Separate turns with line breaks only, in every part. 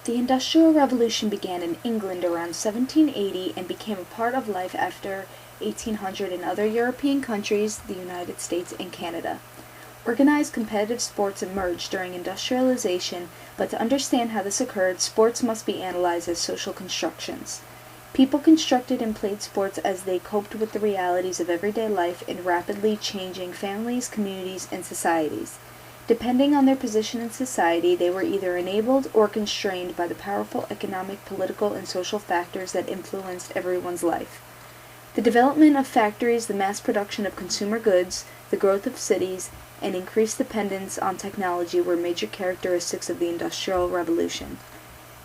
The Industrial Revolution began in England around 1780 and became a part of life after 1800 in other European countries, the United States, and Canada. Organized competitive sports emerged during industrialization, but to understand how this occurred, sports must be analyzed as social constructions. People constructed and played sports as they coped with the realities of everyday life in rapidly changing families, communities, and societies. Depending on their position in society, they were either enabled or constrained by the powerful economic, political, and social factors that influenced everyone's life. The development of factories, the mass production of consumer goods, the growth of cities, and increased dependence on technology were major characteristics of the Industrial Revolution.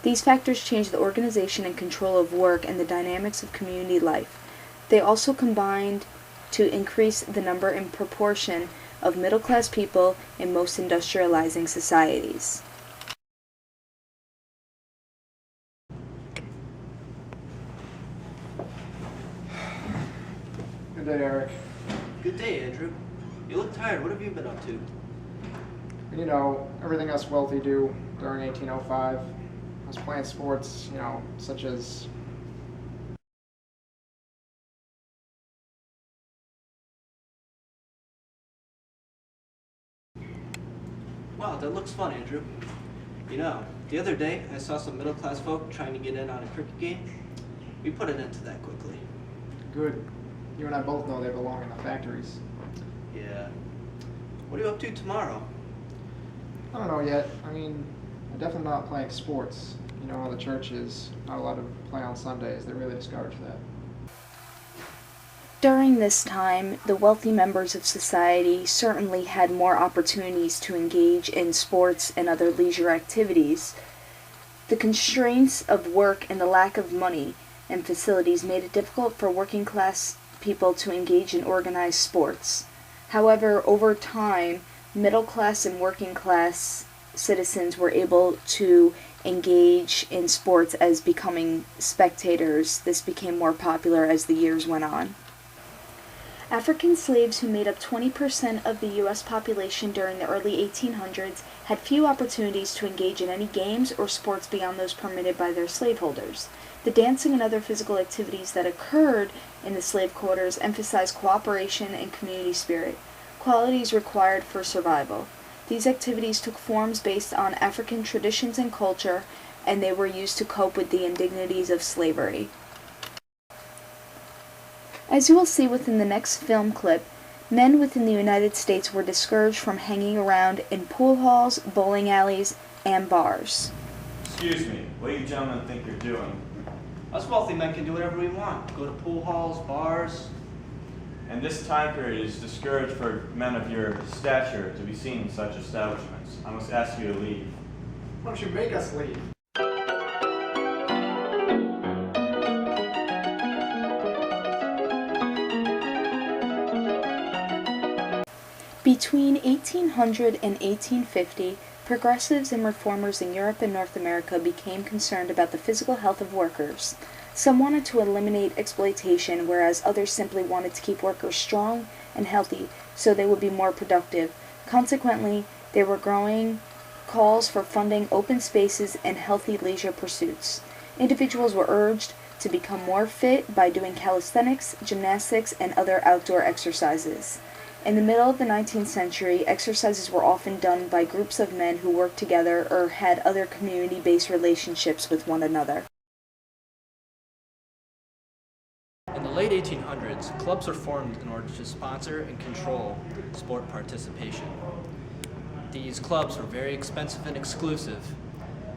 These factors changed the organization and control of work and the dynamics of community life. They also combined to increase the number and proportion of middle-class people in most industrializing societies.
Good day, Eric.
Good day, Andrew. You look tired. What have you been up to?
You know, everything us wealthy do during 1805. I was playing sports, such as
Wow, that looks fun, Andrew. The other day I saw some middle-class folk trying to get in on a cricket game. We put an end to that quickly.
good. You and I both know they belong in the factories.
Yeah. What are you up to tomorrow?
I don't know yet. I'm definitely not playing sports. You know how the church is not allowed to play on Sundays. They really discourage that.
During this time, the wealthy members of society certainly had more opportunities to engage in sports and other leisure activities. The constraints of work and the lack of money and facilities made it difficult for working class people to engage in organized sports. However, over time, middle class and working class citizens were able to engage in sports as becoming spectators. This became more popular as the years went on. African slaves, who made up 20% of the U.S. population during the early 1800s, had few opportunities to engage in any games or sports beyond those permitted by their slaveholders. The dancing and other physical activities that occurred in the slave quarters emphasized cooperation and community spirit, qualities required for survival. These activities took forms based on African traditions and culture, and they were used to cope with the indignities of slavery. As you will see within the next film clip, men within the United States were discouraged from hanging around in pool halls, bowling alleys, and bars.
Excuse me, what do you gentlemen think you're doing?
Us wealthy men can do whatever we want. Go to pool halls, bars.
And this time period is discouraged for men of your stature to be seen in such establishments. I must ask you to leave.
Why don't you make us leave?
Between 1800 and 1850, progressives and reformers in Europe and North America became concerned about the physical health of workers. Some wanted to eliminate exploitation, whereas others simply wanted to keep workers strong and healthy so they would be more productive. Consequently, there were growing calls for funding open spaces and healthy leisure pursuits. Individuals were urged to become more fit by doing calisthenics, gymnastics, and other outdoor exercises. In the middle of the 19th century, exercises were often done by groups of men who worked together or had other community-based relationships with one another.
In the late 1800s, clubs were formed in order to sponsor and control sport participation. These clubs were very expensive and exclusive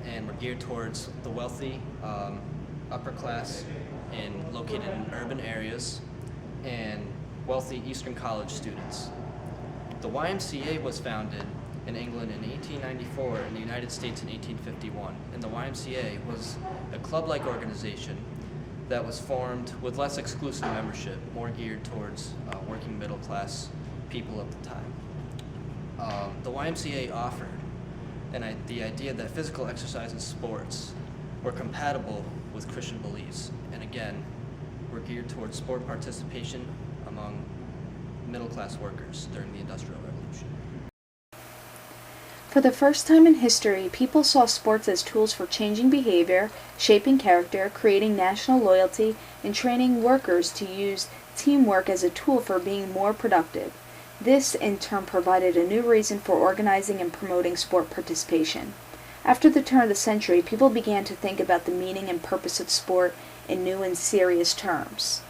and were geared towards the wealthy, upper class, and located in urban areas, and wealthy Eastern College students. The YMCA was founded in England in 1894 and the United States in 1851, and the YMCA was a club-like organization that was formed with less exclusive membership, more geared towards working middle-class people of the time. The YMCA offered the idea that physical exercise and sports were compatible with Christian beliefs, and again, were geared towards sport participation among middle-class workers during the Industrial Revolution.
For the first time in history, people saw sports as tools for changing behavior, shaping character, creating national loyalty, and training workers to use teamwork as a tool for being more productive. This, in turn, provided a new reason for organizing and promoting sport participation. After the turn of the century, people began to think about the meaning and purpose of sport in new and serious terms.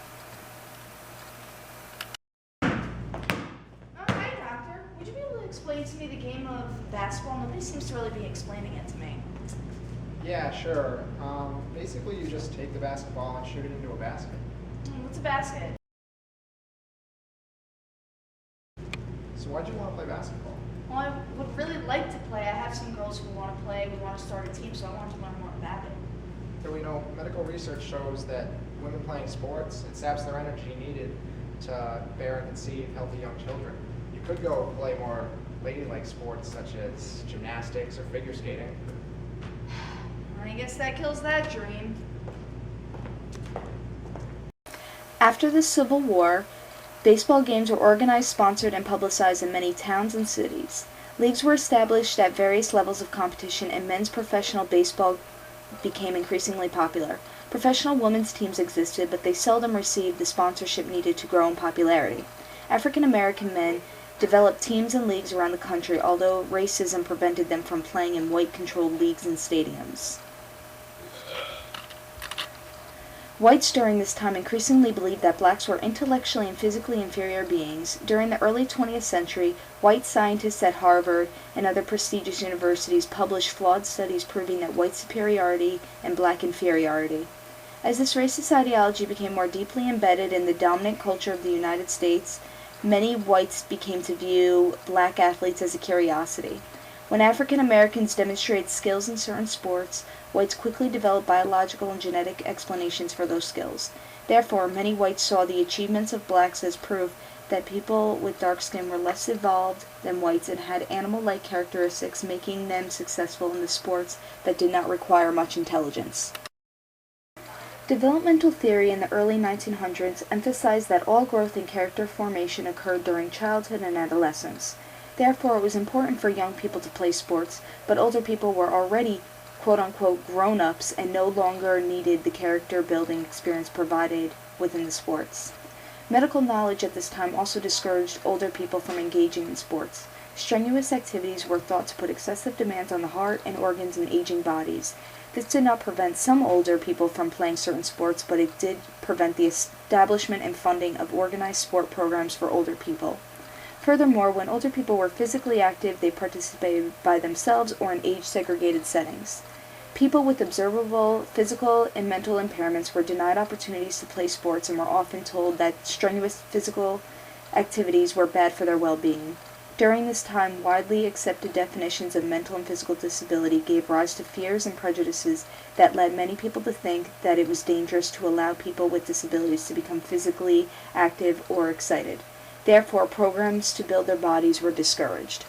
Hi, Doctor. Would you be able to explain to me the game of basketball? Nobody seems to really be explaining it to me.
Yeah, sure. Basically, you just take the basketball and shoot it into a basket.
What's a basket?
So why'd you want to play basketball?
Well, I would really like to play. I have some girls who want to play. We want to start a team, so I want to learn more about it.
So we know medical research shows that women playing sports, it saps their energy needed to bear and conceive healthy young children. You could go play more ladylike sports such as gymnastics or figure skating.
I guess that kills that dream.
After the Civil War, baseball games were organized, sponsored, and publicized in many towns and cities. Leagues were established at various levels of competition, and men's professional baseball became increasingly popular. Professional women's teams existed, but they seldom received the sponsorship needed to grow in popularity. African American men developed teams and leagues around the country, although racism prevented them from playing in white-controlled leagues and stadiums. Whites during this time increasingly believed that blacks were intellectually and physically inferior beings. During the early 20th century, white scientists at Harvard and other prestigious universities published flawed studies proving that white superiority and black inferiority. As this racist ideology became more deeply embedded in the dominant culture of the United States, many whites began to view black athletes as a curiosity. When African Americans demonstrated skills in certain sports, whites quickly developed biological and genetic explanations for those skills. Therefore, many whites saw the achievements of blacks as proof that people with dark skin were less evolved than whites and had animal-like characteristics, making them successful in the sports that did not require much intelligence. Developmental theory in the early 1900s emphasized that all growth and character formation occurred during childhood and adolescence. Therefore, it was important for young people to play sports, but older people were already quote-unquote grown-ups and no longer needed the character-building experience provided within the sports. Medical knowledge at this time also discouraged older people from engaging in sports. Strenuous activities were thought to put excessive demands on the heart and organs in aging bodies. This did not prevent some older people from playing certain sports, but it did prevent the establishment and funding of organized sport programs for older people. Furthermore, when older people were physically active, they participated by themselves or in age-segregated settings. People with observable physical and mental impairments were denied opportunities to play sports and were often told that strenuous physical activities were bad for their well-being. During this time, widely accepted definitions of mental and physical disability gave rise to fears and prejudices that led many people to think that it was dangerous to allow people with disabilities to become physically active or excited. Therefore, programs to build their bodies were discouraged.